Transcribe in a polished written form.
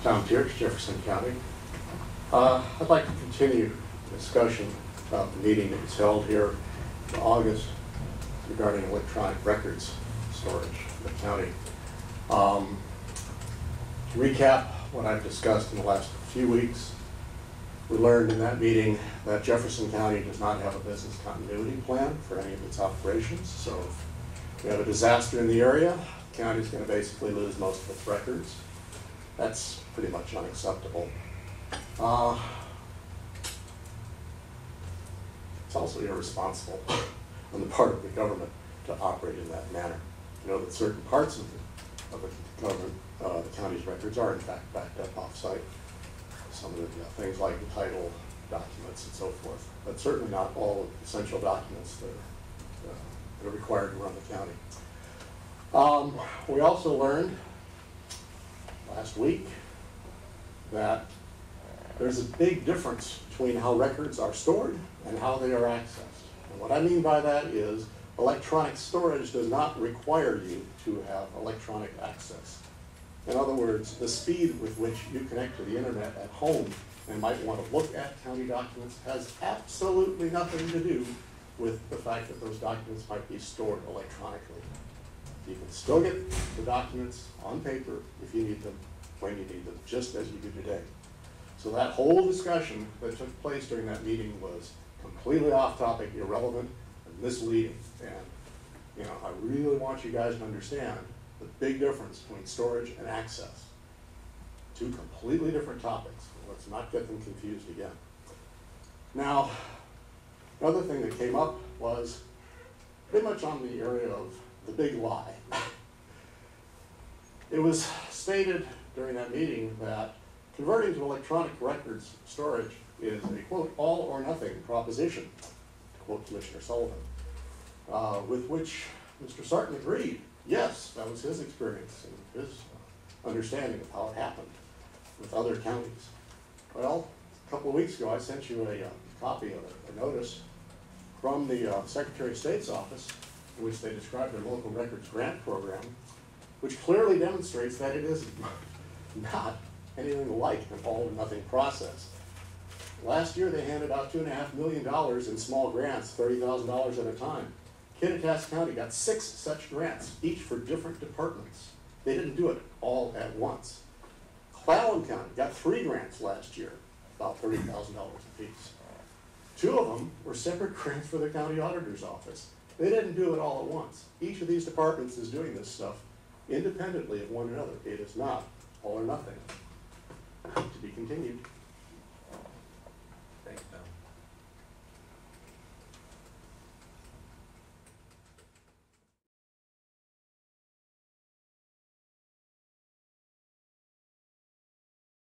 Tom Thiersch, Jefferson County. I'd like to continue the discussion about the meeting that was held here in August regarding electronic records storage in the county. To recap what I've discussed in the last few weeks, we learned in that meeting that Jefferson County does not have a business continuity plan for any of its operations. So if we have a disaster in the area, the county is going to basically lose most of its records. That's pretty much unacceptable. It's also irresponsible on the part of the government to operate in that manner. You know that certain parts of the government, the county's records are in fact backed up off-site. Some of the things like the title documents and so forth, but certainly not all of the essential documents that are required to run the county. We also learned last week that there's a big difference between how records are stored and how they are accessed. And what I mean by that is electronic storage does not require you to have electronic access. In other words, the speed with which you connect to the internet at home and might want to look at county documents has absolutely nothing to do with the fact that those documents might be stored electronically. You can still get the documents on paper if you need them, when you need them, just as you do today. So that whole discussion that took place during that meeting was completely off topic, irrelevant, and misleading. And I really want you guys to understand the big difference between storage and access. Two completely different topics. Let's not get them confused again. Now, another thing that came up was pretty much on the area of the big lie. It was stated during that meeting that converting to electronic records storage is a, quote, all or nothing proposition, to quote Commissioner Sullivan, with which Mr. Sarton agreed. Yes, that was his experience and his understanding of how it happened with other counties. Well, a couple of weeks ago, I sent you a copy of a notice from the Secretary of State's office in which they described their local records grant program, which clearly demonstrates that it is not anything like an all or nothing process. Last year, they handed out $2.5 million in small grants, $30,000 at a time. Kittitas County got 6 such grants, each for different departments. They didn't do it all at once. Clallam County got 3 grants last year, about $30,000 apiece. 2 of them were separate grants for the county auditor's office. They didn't do it all at once. Each of these departments is doing this stuff independently of one another. It is not all or nothing. To be continued.